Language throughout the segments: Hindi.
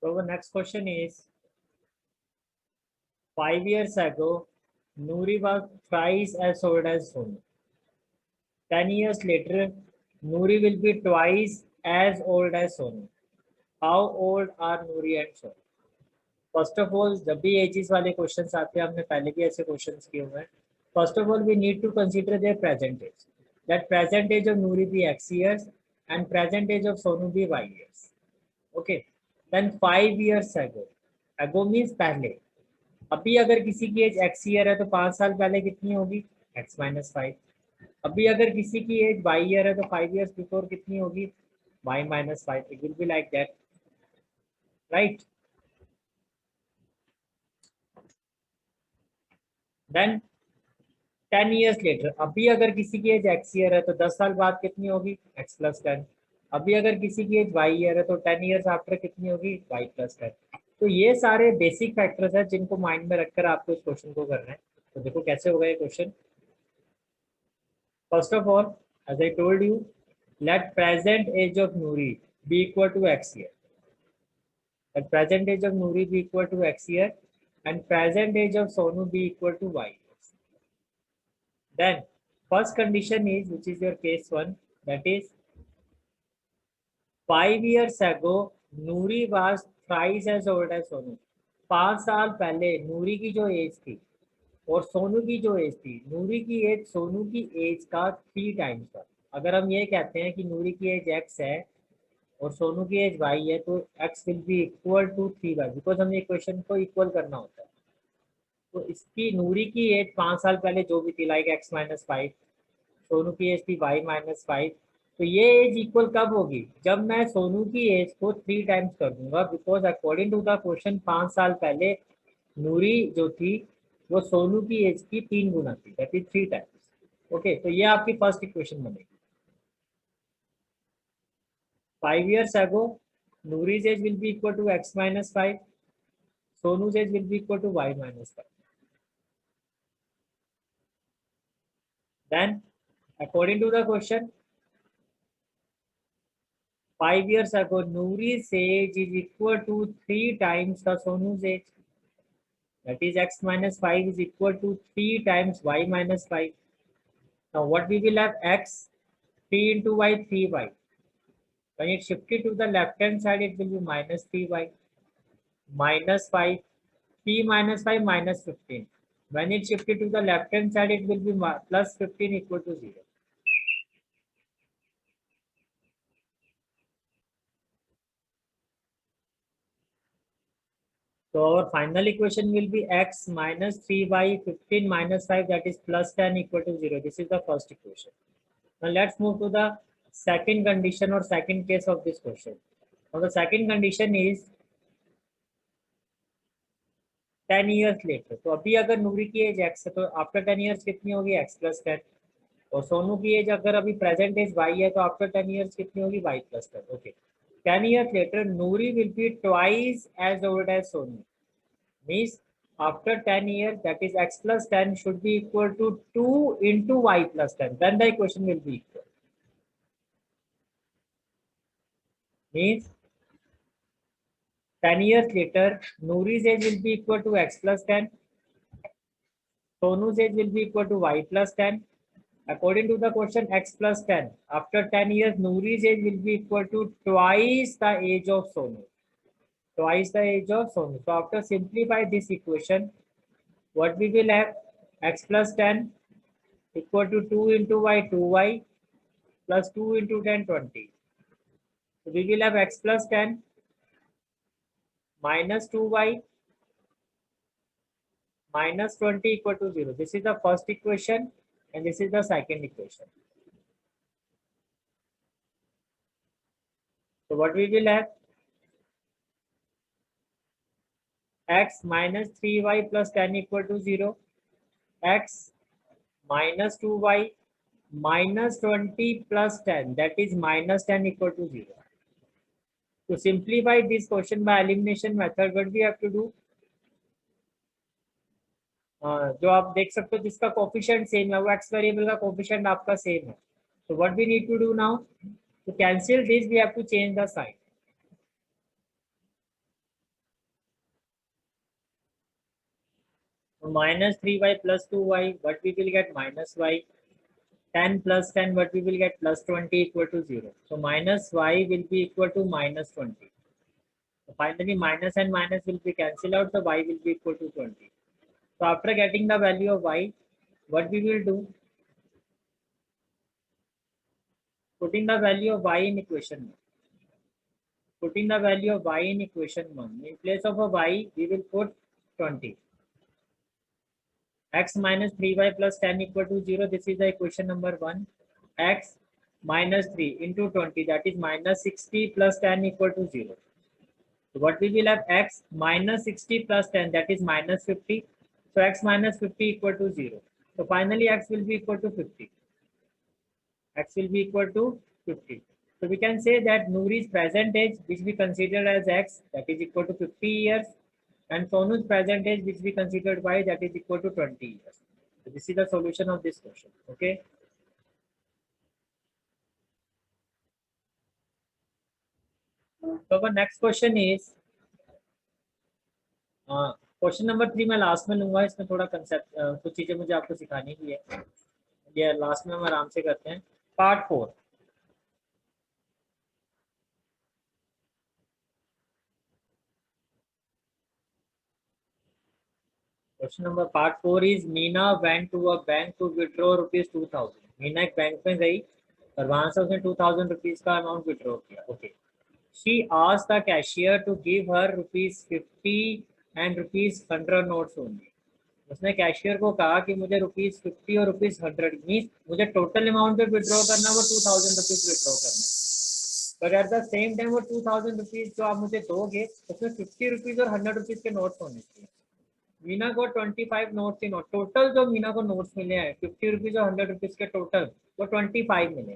So the next question is, 5 years ago, Noori was thrice as old as Sonu. 10 years later, Noori will be twice as old as Sonu. How old are Noori and Sonu? First of all जब भी एजेस वाले क्वेश्चंस आते हैं, हमने पहले भी ऐसे क्वेश्चंस किए हुए हैं. First of all we need to consider their present age. That present age of Noori be x years and present age of Sonu be y years. Okay. Then 5 years ago. Ago means पहले. अभी अगर किसी की एज x ईयर है तो 5 साल पहले कितनी होगी? x minus 5. अभी अगर किसी की एज y ईयर है तो 5 years बिफोर कितनी होगी? y minus 5. It will be like that, right? Then 10 years later, अभी अगर किसी की एज x ईयर है तो 10 साल बाद कितनी होगी? x plus 10. अभी अगर किसी की एज y ईयर है तो 10 years आफ्टर कितनी होगी? y plus 10. तो ये सारे बेसिक फैक्टर्स हैं जिनको माइंड में रखकर आपको इस क्वेश्चन को करना है. तो देखो कैसे होगा ये question. First of all, as I told you, let present age of Noori be equal to x year. Let present age of Noori be equal to x year and present age of Sonu be equal to y. Then first condition is, which is your case 1, that is 5 years ago Noori was thrice as old as Sonu. 5 साल पहले नूरी की जो एज थी और सोनू की जो एज थी, नूरी की एज सोनू की एज का 3 टाइम्स था. अगर हम ये कहते हैं कि नूरी की एज x है और सोनू की एज y है तो x will be equal to 3y, because हमें इक्वेशन को इक्वल करना होता है. तो इसकी नूरी की एज 5 साल पहले जो भी थी, लाइक x माइनस 5, सोनू की एज थी y माइनस 5. तो ये एज इक्वल कब होगी? जब मैं सोनू की एज को 3 टाइम्स कर दूंगा, because according to the question 5 साल पहले नूरी जो थी वो सोनू की एज की 3 गुना थी, दैट इज 3 टाइम्स. ओके, तो ये आपकी फर्स्ट इक्वेशन बनेगी. 5 years ago Noori's age will be equal to x minus 5, Sonu's age will be equal to y minus 5. Then according to the question, 5 years ago Noori's age is equal to 3 times the Sonu's age. That is x minus 5 is equal to 3 times y minus 5. Now what we will have? X, 3 into y, 3y. When it shifted to the left hand side, it will be minus 3y, minus 5, 3 minus 5 minus 15. When it shifted to the left hand side, it will be plus 15 equal to 0. So our final equation will be x minus 3y 15 minus 5, that is plus 10 equal to 0. This is the first equation. Now let's move to the second condition or second case of this question. Now the second condition is 10 years later. तो अभी अगर नूरी की एज x है तो आफ्टर 10 years कितनी होगी? x plus 10. और सोनू की एज अगर अभी प्रेजेंट एज y है तो आफ्टर 10 years कितनी होगी? y plus 10. Okay, 10 years later Noori will be twice as old as Sonu. Means after 10 years, that is x plus 10 should be equal to 2 into y plus 10. Then the equation will be equal. Means 10 years later, Noori's age will be equal to x plus 10. Sonu's age will be equal to y plus 10. According to the question, x plus 10. After 10 years, Noori's age will be equal to twice the age of Sonu. Twice the age of Sonu. So after simplify this equation, what we will have? X plus 10 equal to 2 into y, 2y, plus 2 into 10, 20. So we will have x plus 10 minus 2y minus 20 equal to 0. This is the first equation and this is the second equation. So what we will have? X minus 3y plus 10 equal to 0. X minus 2y minus 20 plus 10, that is minus 10 equal to 0. To simplify this question by elimination method, what we have to do? जो आप देख सकते हो जिसका कोफिशिएंट सेम है वो एक्स वेरिएबल का कोफिशिएंट आपका सेम है. So what we need to do now? To cancel this, we have to change the sign. minus 3y plus 2y, what we will get? Minus y. 10 plus 10, what we will get? Plus 20 equal to 0. So minus y will be equal to minus 20. So finally, minus and minus will be cancelled out. So y will be equal to 20. So after getting the value of y, what we will do? Putting the value of y in equation 1. Putting the value of y in equation 1. In place of a y, we will put 20. X minus 3y plus 10 equal to 0. This is the equation number 1. X minus 3 into 20, that is minus 60 plus 10 equal to 0. So what we will have? X minus 60 plus 10, that is minus 50. So x minus 50 equal to 0. So finally x will be equal to 50. X will be equal to 50. So we can say that Noori's present age, which we consider as x, that is equal to 50 years, and Sonu's present age, which we considered y, that is equal to 20 years. So this is the solution of this question. Okay. So our next question is question number 3 मैं लास्ट में लूंगा. इसमें थोड़ा कंसेप्ट कुछ चीजें मुझे आपको सिखानी भी है. ये लास्ट में हम आराम से करते हैं. Part 4. Question number part 4 is Meena went to a bank to withdraw rupees 2000. Meena एक बैंक में गई और वहां से उसने 2000 रुपीज का अमाउंट विड्रॉ किया. Okay. She asked the cashier to give her rupees 50 and rupees 100 notes only. उसने कैशियर को कहा कि मुझे रुपीज 50 और रुपीज 100 मीन मुझे टोटल अमाउंट पे विड्रॉ करना, वो 2000 रुपीज विड्रॉ करना है. But at the same time वो 2000 रुपीज जो आप मुझे दोगे उसमें 50 रुपीज और 100 रुपीज के नोट्स होने चाहिए. मीना को 25 नोट्स इन टोटल. जो मीना को नोट्स मिले हैं 50 रुपीज और 100 रुपीज के टोटल, वो 25 मिले.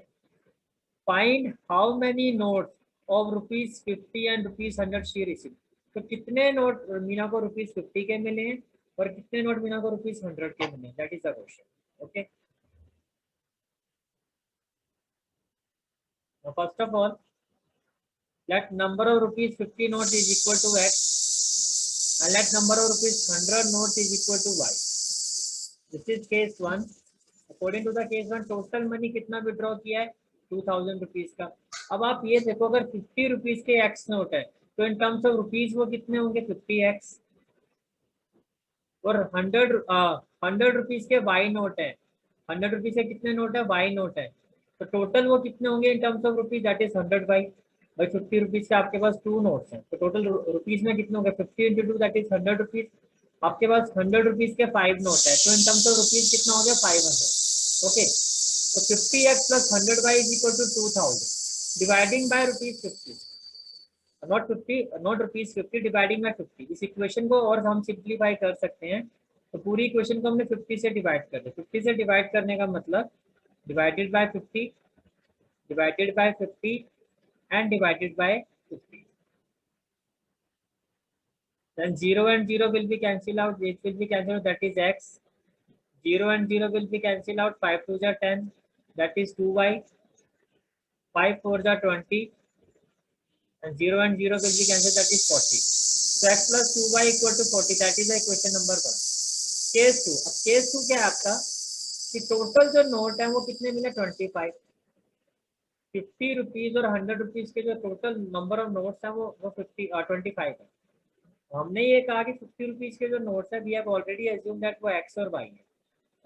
Find how many notes of rupees 50 and rupees 100 she receive. तो कितने नोट मीना को रुपीज 50 के मिले हैं और कितने नोट मीना को रुपीज 100 के मिले. That is the question. Okay. First of all, let number of rupees 50 note is equal to x and let number of rupees 100 note is equal to y. This is case 1. According to the case 1, total money कितना विड्रॉ किया है? 2000 रुपीज का. अब आप ये देखो, अगर 50 रुपीज के x नोट है तो इन टर्म्स ऑफ रुपीज वो कितने होंगे? 50x. और 100 रुपीज के y नोट है. 100 रुपीज के कितने नोट है? y नोट है. तो टोटल वो कितने होंगे in terms of rupees? That is 100 by 50 rupees के आपके पास 2 नोट्स हैं. तो टोटल रुपीज में कितने होंगे? 50 इंटू 2 दैट इज 100 रुपीज. आपके पास 100 रुपीज के 5 नोट है. तो इन टर्म्स ऑफ रुपीज कितना हो गया? 500. ओके. तो 50x plus 100y is equal to 2000 dividing by rupees 50. Not 50, not rupees 50, dividing by 50. इस इक्वेशन को और हम सिंप्लीफाई कर सकते हैं. तो पूरी इक्वेशन को हमने 50 से डिवाइड कर दिया. 50 से डिवाइड करने का मतलब divided by 50, divided by 50 and divided by 50. Then 0 and 0 will be cancelled out. Which will be cancelled out? That is x. 0 and 0 will be cancelled out. 5 2 are 10. That is 2y. 5 4 are 20. And 0 and 0 will be cancelled. That is 40. So x plus 2y equal to 40. That is the equation number 1. Case 2. अब case 2 क्या है आपका? कि टोटल जो नोट है वो कितने मिले? 25. 50 रुपीज और 100 रुपीज के जो टोटल नंबर ऑफ नोट्स है वो 25 है. हमने ये कहा कि 50 रुपीज के जो नोट्स है we have already assume that वो x और y है.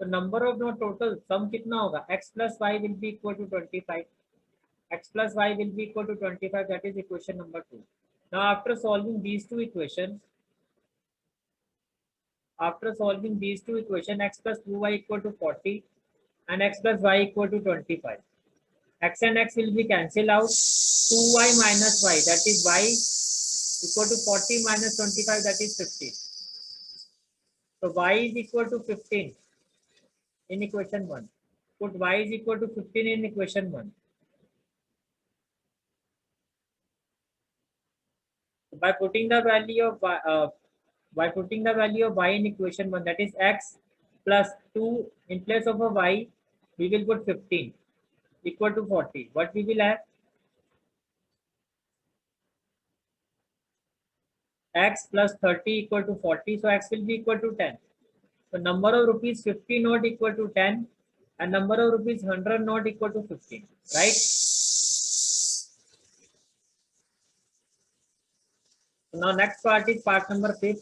तो number of note total sum कितना होगा? x plus y will be equal to 25. x plus y will be equal to 25. That is equation number 2. Now after solving these two equations, x plus 2y equal to 40 and x plus y equal to 25. X and x will be cancelled out. 2y minus y, that is y equal to 40 minus 25, that is 15. So y is equal to 15 in equation 1. Put y is equal to 15 in equation 1. So by putting the value of y in equation 1, that is x plus 2, in place of a y we will put 15 equal to 40. What we will have? X plus 30 equal to 40. So x will be equal to 10. So number of rupees 50 not equal to 10 and number of rupees 100 not equal to 15, right? So now next part is part number 5.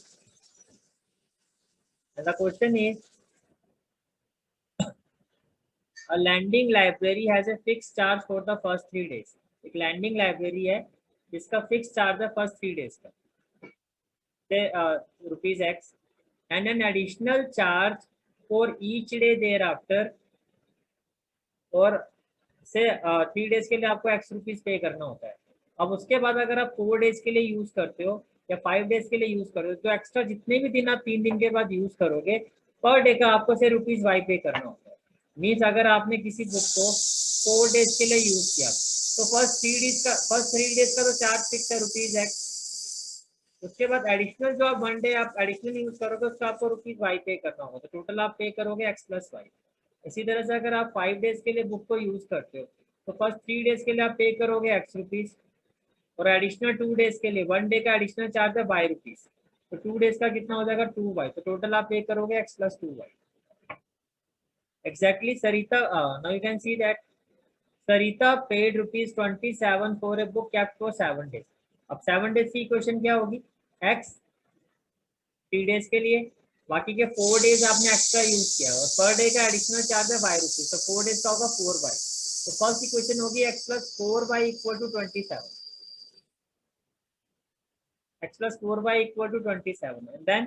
And the question is, a lending library has a fixed charge for the first 3 days. एक lending library है जिसका fixed charge है first 3 days का, rupees X, and an additional charge for each day thereafter, और से 3 days के लिए आपको X रुपीज पे करना होता है. अब उसके बाद अगर आप 4 days के लिए यूज करते हो या 5 days के लिए यूज करोगे तो एक्स्ट्रा जितने भी दिन आप 3 दिन के बाद यूज करोगे पर डे का आपको से रुपीज वाई पे करना होता है. मीन्स अगर आपने किसी बुक को 4 days के लिए यूज किया तो फर्स्ट 3 days का तो चार्ज फिक्स है रुपीज X. उसके बाद एडिशनल जो आप 1 day आप एडिशनल यूज करोगे उसका आपको रुपीज वाई पे करना होगा, तो टोटल आप पे करोगे X प्लस वाई. इसी तरह से अगर आप 5 days के लिए बुक को यूज करते हो तो फर्स्ट 3 days के लिए आप पे करोगे X रुपीज और एडिशनल 2 days के लिए 1 day का एडिशनल चार्ज है वाई रुपीज, तो 2 days का कितना हो जाएगा 2 वाई, तो टोटल आप पे करोगे X plus 2 y. Exactly, Sarita. Now you can see that Sarita paid rupees 27 for a book kept for 7 days. अब 7 days की इक्वेशन क्या होगी? X 3 days के लिए, बाकी के 4 days आपने एक्स्ट्रा यूज किया और पर डे का एडिशनल चार्ज है वाई रुपीज, तो 4 days का होगा 4 बाई. तो फर्स्ट इक्वेशन होगी X plus 4 y equal to 27. X plus 4 by equal to 27, and then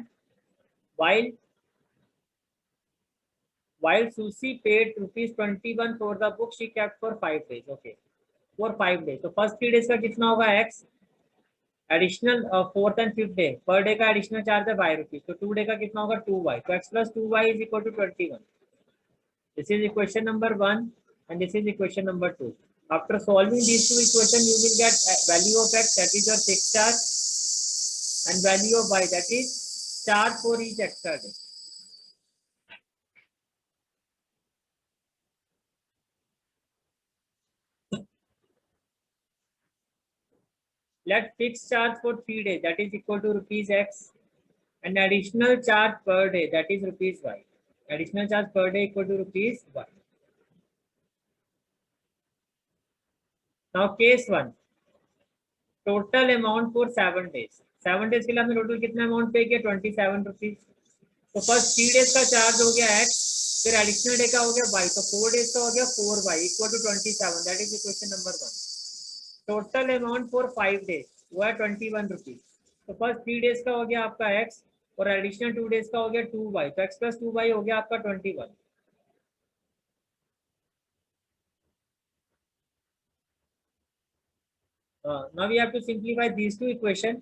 while Susie paid rupees 21 for the book she kept for 5 days. Okay, for 5 days. तो first 3 days का कितना होगा X, additional 4th and 5th day पर डे का एडिशनल चार्ज है वाई रुपीज, तो 2 डे का कितना होगा 2 वाई, तो X plus 2 y is equal to 21. This is equation number 1 and this is equation number 2. After solving these two equations you will get value of X, that is your fixed charge, and value of y, that is charge for each extra day. Let fixed charge for 3 days, that is equal to rupees X, and additional charge per day, that is rupees Y. Additional charge per day equal to rupees Y. Now case 1, total amount for 7 days. 7 days के लिए आपने टोटल कितना अमाउंट पे किया 27 रुपीज. तो फर्स्ट 3 days का चार्ज हो गया X, फिर एडिशनल डे का हो गया Y, तो 4 days का हो गया 4Y equal to 27. That is equation number 1. Total amount for 5 days वो है 21 रुपीज. तो फर्स्ट 3 days का हो गया आपका X और एडिशनल 2 days का हो गया 2Y, तो X प्लस 2Y हो गया आपका 21. Now we have to simplify these two equations.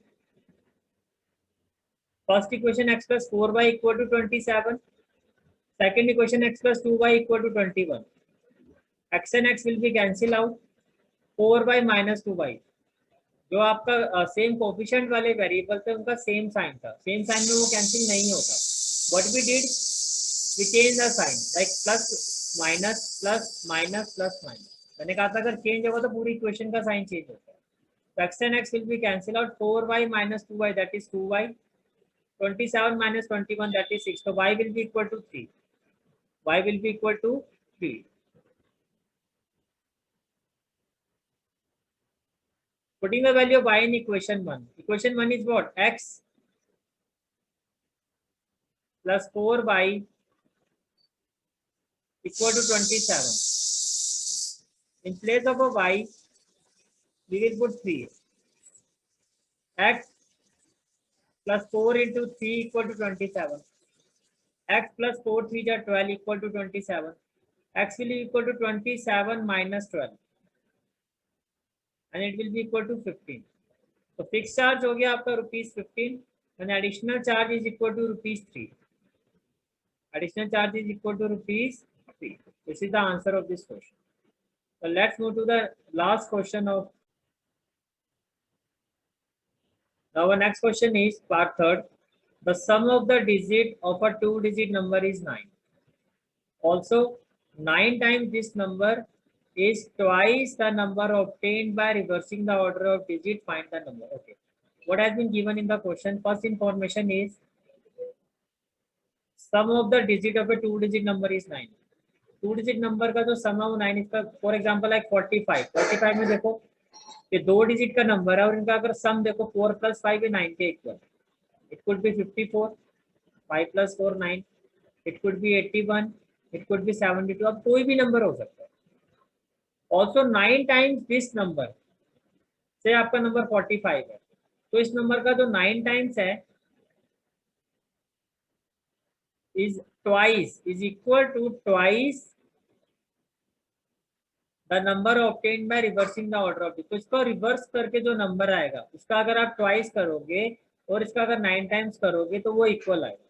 First equation X plus 4Y equal to 27. Second equation X plus 2Y equal to 21. X and X will be cancel out. 4Y minus 2Y. जो आपका सेम कोफिशिएंट वाले वेरिएबल थे उनका सेम साइन था, सेम साइन में वो कैंसिल नहीं होता. What we did, we change the sign, like plus minus plus minus plus minus. मैंने कहा था अगर चेंज होगा तो पूरी इक्वेशन का साइन चेंज होता है. तो x and x will be cancel out. 4y minus 2y, that is 2y. 27 minus 21, that is 6. So y will be equal to 3. Y will be equal to 3. Putting the value of y in equation 1. Equation 1 is what? X plus 4y equal to 27. In place of a y, we will put 3. X plus 4 into 3 equal to 27. X plus 4 3 is 12 equal to 27. X will be equal to 27 minus 12. And it will be equal to 15. So fixed charge हो गया आपका rupees 15 and additional charge is equal to rupees 3. Additional charge is equal to rupees 3. This is the answer of this question. So let's move to the last question of. Now our next question is part 3rd. The sum of the digit of a 2-digit number is 9. Also 9 times this number is twice the number obtained by reversing the order of digit. Find the number. Okay. What has been given in the question? First information is sum of the digit of a 2 digit number is 9। 2 digit number का जो सम है वो 9, इसका फॉर एग्जांपल लाइक 45 में देखो ये 2 डिजिट का नंबर है और इनका अगर सम देखो 4 + 5 है 9 के equal. It could be 54, 5 + 4 9, it could be 81, it could be 72, अब कोई भी नंबर हो सकता है। ऑल्सो 9 टाइम्स दिस नंबर, से आपका नंबर 45 है, तो इस नंबर का जो 9 टाइम्स है is twice, is equal to twice the number obtained by reversing the order of. तो इसको रिवर्स करके जो नंबर आएगा उसका अगर आप ट्वाइस करोगे और इसका अगर 9 टाइम्स करोगे तो वो इक्वल आएगा।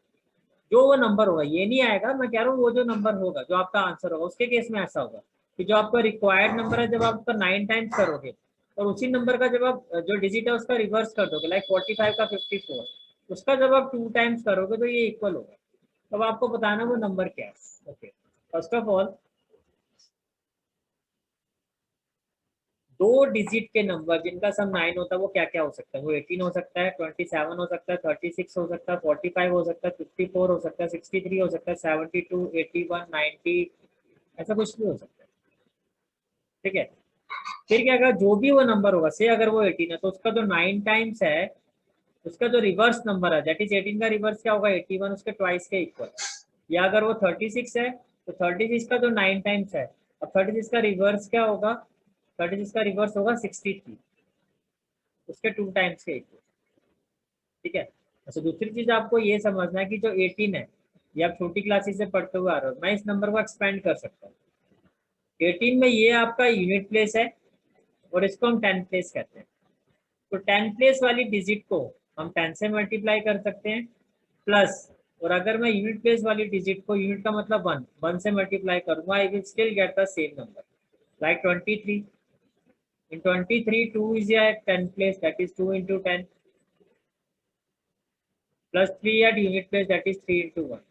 जो वो नंबर होगा, ये नहीं आएगा, मैं कह रहा हूँ वो जो नंबर होगा जो आपका आंसर होगा उसके केस में ऐसा होगा कि जो आपका रिक्वायर्ड नंबर है जब आप उसका 9 टाइम्स करोगे और उसी नंबर का जब आप जो डिजिट है उसका रिवर्स कर दोगे, लाइक 45 का 54, उसका जब आप 2 टाइम्स करोगे तो ये इक्वल होगा। तब आपको बताना वो नंबर क्या है। Okay, first of all 2 digit के नंबर जिनका सम 9 होता है वो क्या क्या हो सकता है? वो 18 हो सकता है, 27 हो सकता है, 36 हो सकता है, 45 हो सकता है, 54 हो सकता है, 63 हो सकता है, 72, 81, 90, ऐसा कुछ भी हो सकता है। ठीक है, फिर क्या कहा, जो भी वो नंबर होगा, से अगर वो 18 है तो उसका जो 9 टाइम्स है उसका जो रिवर्स नंबर है दैट इज 18 का रिवर्स क्या होगा 81, उसके ट्वाइस के इक्वल। या अगर वो 36 है तो 36 का जो 9 टाइम्स है, अब 36 का रिवर्स क्या होगा, 36 का रिवर्स होगा 63, उसके 2 टाइम्स के इक्वल। ठीक है, अच्छा दूसरी चीज आपको ये समझना है कि जो 18 है ये आप छोटी क्लासेस से पढ़ते हुए आ रहे हो, मैं इस नंबर को एक्सपेंड कर सकता हूँ। 18 में ये आपका यूनिट प्लेस है और इसको हम 10 प्लेस कहते हैं। तो 10 प्लेस वाली डिजिट को हम 10 से मल्टीप्लाई कर सकते हैं प्लस, और अगर मैं यूनिट प्लेस वाली डिजिट को, यूनिट का मतलब 1 से मल्टीप्लाई करूंगा, I will still get the same number like 23। In 23, 2 is at 10 place, that is 2 into 10, plus 3 at unit place, that is 3 into 1.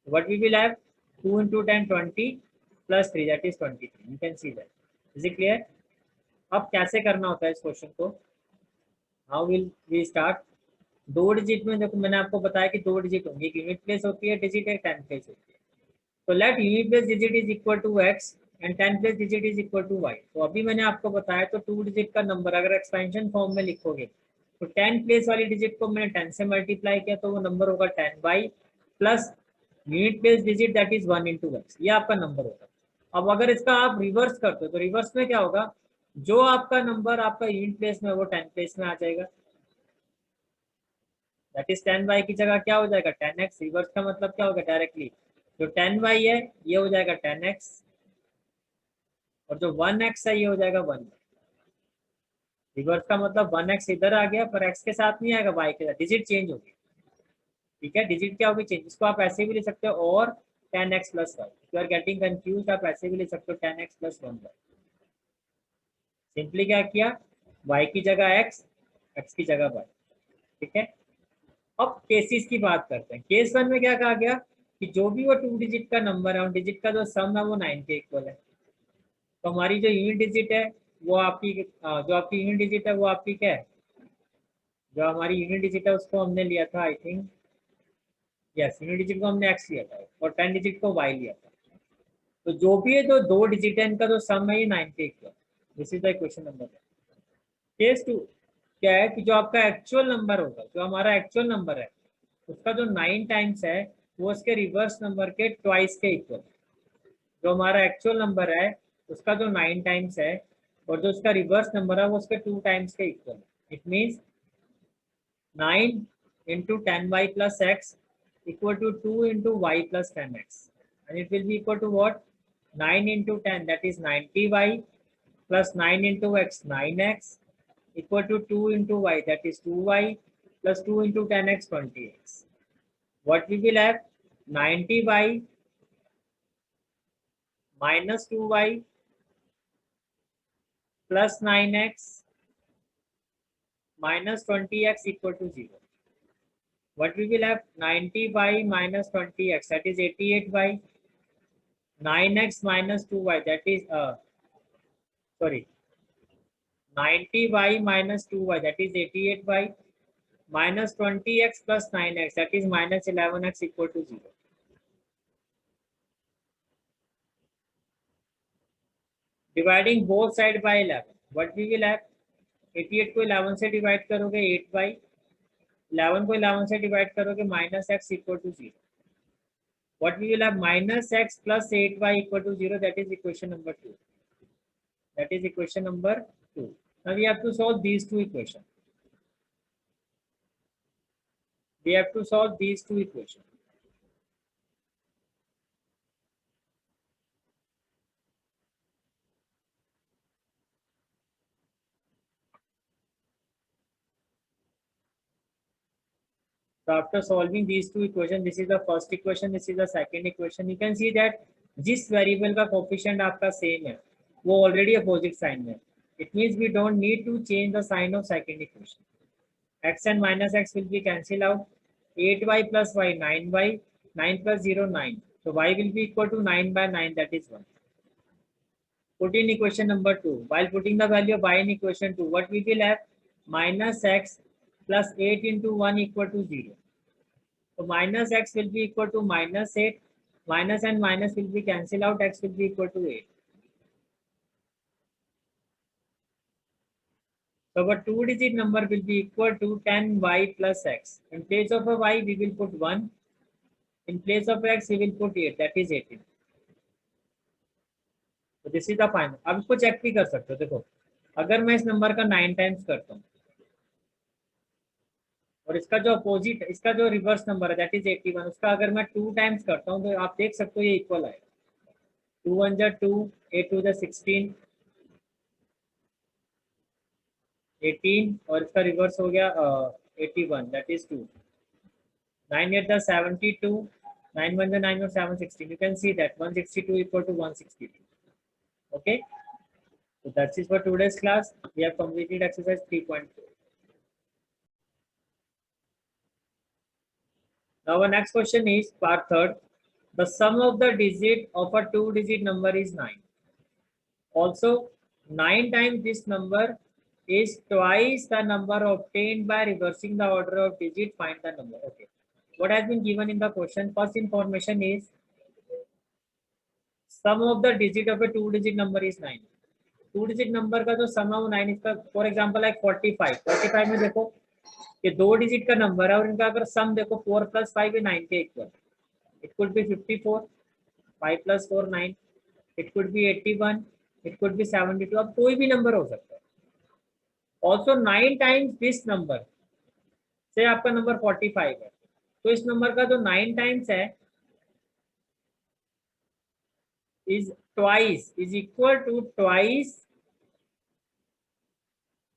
What we will have? 2 into 10, 20, plus 3, that is 23. You can see that. Is it clear? अब कैसे करना होता है इस क्वेश्चन को? How will we start? 2 digit में देखो मैंने आपको बताया कि 2 डिजिट होंगी, एक यूनिट प्लेस होती है डिजिट, एक 10 प्लेस होती है। तो let unit place digit is equal to x and 10 place digit is equal to y. तो अभी मैंने आपको बताया, तो 2 डिजिट का नंबर अगर एक्सपेंशन फॉर्म में लिखोगे तो 10 प्लेस वाली डिजिट को मैंने 10 से मल्टीप्लाई किया तो वो नंबर होगा 10y plus unit place digit that is 1 into x, ये आपका नंबर होगा। अब अगर इसका आप रिवर्स करते हो तो रिवर्स में क्या होगा, जो आपका नंबर आपका यूनिट प्लेस में वो 10 प्लेस में आ जाएगा, दैट इज 10y की जगह क्या हो जाएगा 10x। रिवर्स का मतलब क्या होगा, डायरेक्टली जो 10y है ये हो जाएगा 10x और जो 1x है ये हो जाएगा 1। रिवर्स का मतलब 1x इधर आ गया पर x के साथ नहीं आएगा, y के साथ, डिजिट चेंज हो गई। ठीक है, डिजिट क्या होगी चेंज, इसको आप ऐसे भी ले सकते हो और 10x plus y, you are getting confuse, आप ऐसे भी ले सकते हो 10x प्लस 1y। सिंपली क्या किया, y की जगह x की जगह y। ठीक है, अब केसेस की बात करते हैं। केस 1 में क्या कहा गया कि जो भी वो 2 डिजिट का नंबर है उन डिजिट का जो सम है वो 9 के इक्वल है। तो हमारी जो यूनिट डिजिट है वो आपकी, जो आपकी यूनिट डिजिट है वो आपकी क्या है, जो हमारी यूनिट डिजिट है उसको हमने लिया था I think, yes unit digit को हमने x लिया था और 10 डिजिट को y लिया था। तो जो भी है जो 2 डिजिट है इनका जो सम है ये 9 के equal. This is the question number 1। Case 2 क्या है कि जो आपका एक्चुअल नंबर होगा, जो हमारा एक्चुअल नंबर है उसका जो 9 टाइम्स है वो उसके रिवर्स नंबर के ट्वाइस के इक्वल। जो हमारा एक्चुअल नंबर है उसका जो 9 टाइम्स है और जो उसका रिवर्स नंबर है वो उसके 2 टाइम्स के equal. It means 9 into 10y plus x equal to 2 into y plus 10x, and it will be equal to what, 9 into 10 that is 90y plus 9 into x 9x equal to 2 into y that is 2y plus 2 into 10x 20x. What we will have, 90y minus 2y plus 9x minus 20x equal to 0. What we will have, 90y minus 20x that is 88y, 9x minus 2y that is sorry 90y minus 2y that is 88y minus 20x plus 9x, that is minus 11x equal to 0. Dividing both side by 11, what we will have? 88 को 11 से डिवाइड करोगे 8 बाई 11 को 11 से डिवाइड करोगे minus x equal to 0. What we will have? Minus x plus 8y equal to 0. That is equation number 2. That is equation number 2. Now we have to solve these two equations. We have to solve these two equations. So after solving these two equations, this is the first equation, this is the second equation. You can see that जिस वेरिएबल का कोफिशिएंट आपका सेम है वो ऑलरेडी अपोजिट साइन में. It means we don't need to change the sign of second equation. x and minus x will be cancel out. 8y plus y 9y, 9 plus 0 9. So y will be equal to 9 by 9, that is 1. Put in equation number 2. While putting the value of y in equation 2, what we will have? Minus x plus 8 into 1 equal to 0. So minus x will be equal to minus 8. Minus and minus will be cancel out. X will be equal to 8. So our two-digit number will be equal to 10y plus x. In place of a y, we will put 1. In place of x, we will put 8. That is 18. So this is the final. अब इसको चेक भी कर सकते हो. देखो, अगर मैं इस नंबर का 9 टाइम्स करता हूँ और इसका जो अपोजिट, इसका जो रिवर्स नंबर है दैट इज 81, उसका अगर मैं 2 टाइम्स करता हूँ तो आप देख सकते हो ये इक्वल आएगा. 2 1 जा 2, 8 2 जा 16, 18 और इसका रिवर्स हो गया 81, दैट इज 2. 9 8 जा 72, 9 1 जा 9 और 7 16. You can see that 162 equal to 162. Okay, so that is for today's class. We have completed exercise 3.4. Now our next question is part third. The sum of the digit of a two-digit number is 9. Also, 9 times this number is twice the number obtained by reversing the order of digit. Find the number. Okay. What has been given in the question? First information is sum of the digit of a two-digit number is 9. Two-digit number का जो sum है वो 9. इसका for example like 45. 45 में देखो ये 2 डिजिट का नंबर है और इनका अगर सम देखो 4 plus 5 है 9 के equal. It could be 54, 5 plus 4 9. It could be 81, it could be 72. अब कोई भी नंबर हो सकता है. Also 9 times this number, से आपका नंबर 45 है तो इस नंबर का जो 9 टाइम्स है is twice is equal to twice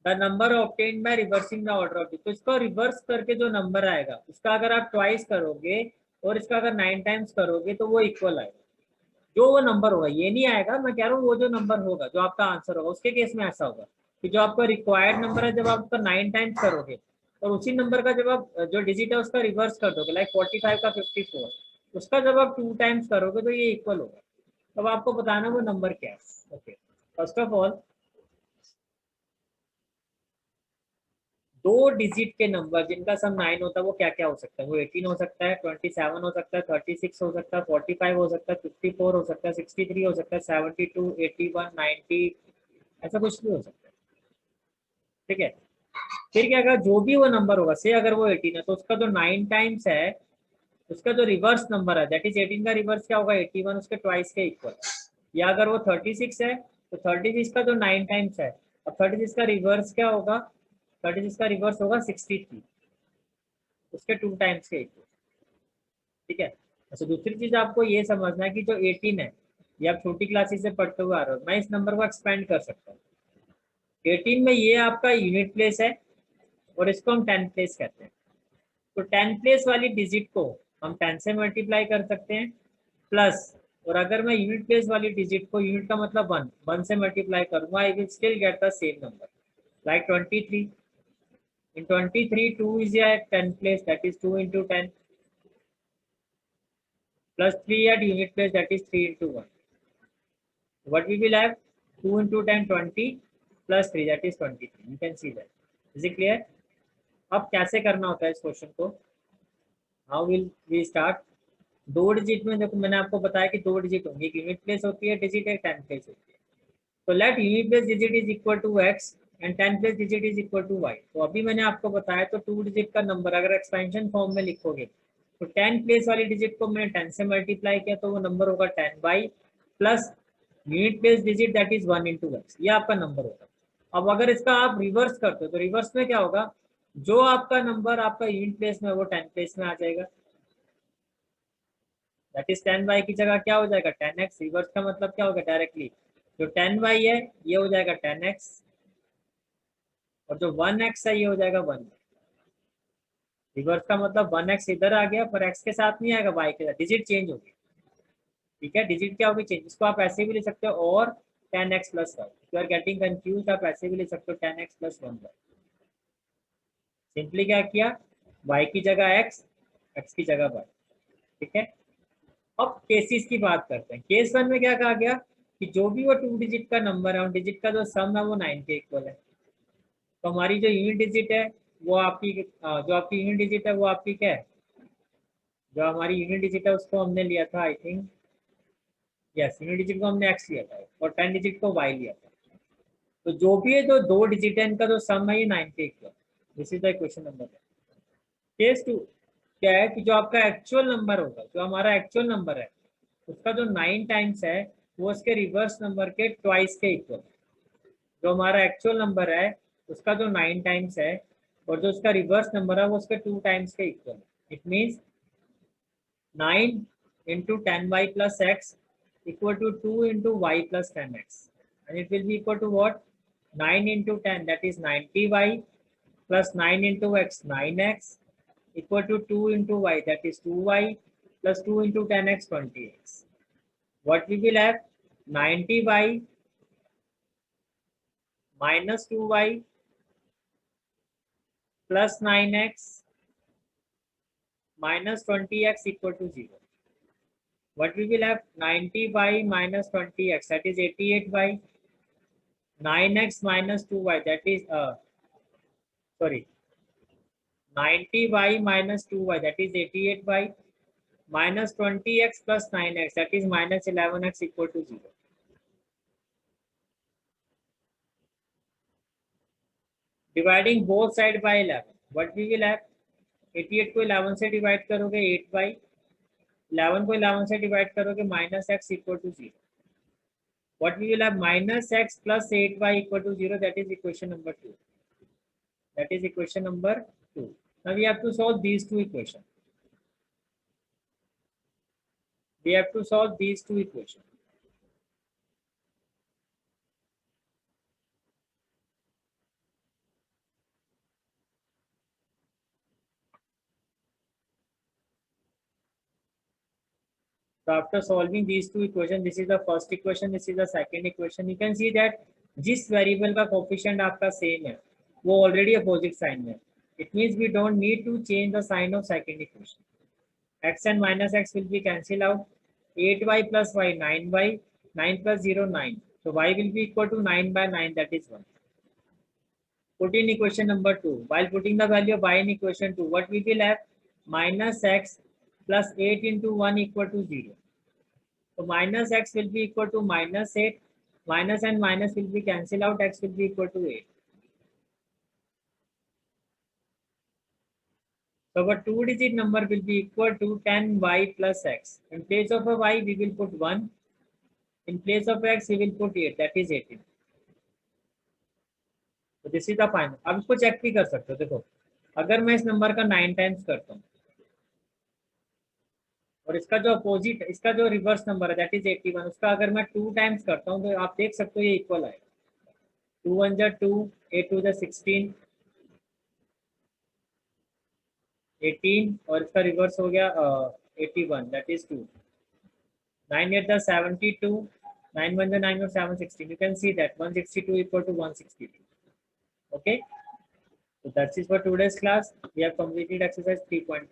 the number obtained by reversing the order of digit. तो इसको रिवर्स करके जो नंबर आएगा उसका अगर आप ट्वाइस करोगे और इसका अगर 9 टाइम्स करोगे तो वो इक्वल आएगा. जो वो नंबर होगा, ये नहीं आएगा, मैं कह रहा हूँ वो जो नंबर होगा जो आपका आंसर होगा उसके केस में ऐसा होगा कि जो आपका रिक्वायर्ड नंबर है जब आप उसका 9 टाइम्स करोगे और उसी नंबर का जब आप जो डिजिट है उसका रिवर्स कर दोगे लाइक 45 का 54, उसका जब आप 2 टाइम्स करोगे तो ये इक्वल होगा. तब आपको बताना वो नंबर क्या है. ओके, फर्स्ट ऑफ ऑल दो डिजिट के नंबर जिनका सम 9 होता है वो क्या क्या हो सकता है? वो 18 हो सकता है, 27 हो सकता है, 36 हो सकता है, 45 हो सकता है, 54 हो सकता है, 63 हो सकता है, 72, 81, 90, ऐसा कुछ भी हो सकता है. ठीक है, फिर क्या, अगर जो भी वो नंबर होगा से अगर वो 18 है तो उसका जो 9 टाइम्स है उसका जो रिवर्स नंबर है दैट इज 18 का रिवर्स क्या होगा 81, उसके ट्वाइस के इक्वल. या अगर वो 36 है तो 36 का जो 9 टाइम्स है, अब 36 का रिवर्स क्या होगा, 36 का रिवर्स होगा 63, उसके 2 टाइम्स के इक्वल. ठीक है. अच्छा, दूसरी चीज आपको ये समझना है कि जो 18 है ये आप छोटी क्लासेस से पढ़ते हुए आ रहे हो, मैं इस नंबर को एक्सपेंड कर सकता हूँ. 18 में ये आपका यूनिट प्लेस है और इसको हम 10 प्लेस कहते हैं. तो 10 प्लेस वाली डिजिट को हम 10 से मल्टीप्लाई कर सकते हैं प्लस, और अगर मैं यूनिट प्लेस वाली डिजिट को, यूनिट का मतलब 1 से मल्टीप्लाई करूंगा, I will still get the same number like 23. In 23, 2 is at 10 place, that is 2 into 10, plus 3 at unit place, that is 3 into 1. What we will have? 2 into 10, 20, plus 3, that is 23. You can see that. Is it clear? अब कैसे करना होता है इस क्वेश्चन को, हाउ विल वी स्टार्ट। दो डिजिट में देखो मैंने आपको बताया कि दो डिजिट होंगी, एक यूनिट प्लेस होती है डिजिट, एक 10 प्लेस होती है। तो let unit place digit is equal to x and 10 place digit is equal to y. तो अभी मैंने आपको बताया, तो टू डिजिट का नंबर अगर एक्सपेंशन फॉर्म में लिखोगे तो 10 प्लेस वाली डिजिट को मैंने 10 से मल्टीप्लाई किया तो वो नंबर होगा 10 by plus unit place digit that is 1 into x, ये आपका नंबर होगा। अब अगर इसका आप रिवर्स करते हो तो रिवर्स में क्या होगा, जो आपका नंबर आपका यूनिट प्लेस में वो 10 प्लेस में आ जाएगा, दैट इज 10 वाई की जगह क्या हो जाएगा 10x। रिवर्स का मतलब क्या होगा, डायरेक्टली जो 10 वाई है ये हो जाएगा 10x और जो 1x है ये हो जाएगा 1। रिवर्स का मतलब 1x इधर आ गया पर x के साथ नहीं आएगा, y के साथ, डिजिट चेंज होगी। ठीक है, डिजिट क्या होगी चेंज, इसको आप ऐसे भी ले सकते हो और 10x plus y, you are getting confuse आप ऐसे भी ले सकते हो 10x प्लस 1y। सिंपली क्या किया, y की जगह x की जगह y। ठीक है, अब केसेस की बात करते हैं। केस वन में क्या कहा गया कि जो भी वो टू डिजिट का नंबर है उन डिजिट का जो सम है वो 9 के इक्वल है। तो हमारी जो यूनिट डिजिट है वो आपकी जो आपकी यूनिट डिजिट है वो आपकी क्या है, जो हमारी यूनिट डिजिट है उसको हमने लिया था I think, yes unit digit को हमने एक्स लिया था और 10 डिजिट को वाई लिया था। तो जो भी है जो दो डिजिट है इनका जो सम है ये 9 के equal. This is the question number. Case two क्या है कि जो आपका एक्चुअल नंबर होगा, जो हमारा एक्चुअल नंबर है उसका जो 9 टाइम्स है वो उसके रिवर्स नंबर के ट्वाइस के इक्वल। जो हमारा एक्चुअल नंबर है उसका जो 9 टाइम्स है और जो उसका रिवर्स नंबर है वो उसके 2 टाइम्स के equal. It means 9 into 10y plus x equal to 2 into y plus 10x, and it will be equal to what, 9 into 10 that is 90y plus 9 into x 9x equal to 2 into y that is 2y plus 2 into 10x 20x. What we will have, 90y minus 2y plus 9x minus 20x equal to 0. What we will have, 90y minus 20x that is 88y, 9x minus 2y that is sorry 90y minus 2y that is 88y minus 20x plus 9x that is minus 11x equal to 0. Dividing both side by 11, what we will have, 88 को 11 से डिवाइड करोगे 8 बाई, 11 को 11 से डिवाइड करोगे minus x equal to 0. What we will have, minus x plus 8y equal to 0, that is equation number 2. That is equation number 2. Now we have to solve these two equations. We have to solve these two equations. So after solving these two equations, this is the first equation, this is the second equation. You can see that जिस वेरिएबल का कोफिशिएंट आपका सेम है वो ऑलरेडी अपोजिट साइन में, it means we don't need to change the sign of second equation. x and minus x will be cancelled out, 8y plus y 9y, 9 plus 0 9, so y will be equal to 9 by 9 that is 1. Put in equation number 2. While putting the value of y in equation 2, what we will have, minus x plus 8 into 1 equal to 0. So minus x will be equal to minus 8, minus and minus will be cancelled out, x will be equal to 8. So our two digit number will be equal to 10y plus x. In place of a y we will put 1, in place of x we will put 8, that is 18. तो दिस इज द फाइनल। अब इसको चेक भी कर सकते हो, देखो अगर मैं इस नंबर का 9 टाइम्स करता हूँ और इसका जो अपोजिट, इसका जो रिवर्स नंबर है दैट इज 81, उसका अगर मैं 2 टाइम्स करता हूँ तो आप देख सकते हो ये इक्वल आएगा। 2 1 जा 2, 8 2 जा 16, 18 और इसका रिवर्स हो गया 81 दैट इज 2, 9 8 जा 72, 9 1 जा 9 और 7 16. You can see that 162 equal to 162. Okay, so that's it for today's class. We have completed exercise 3.4.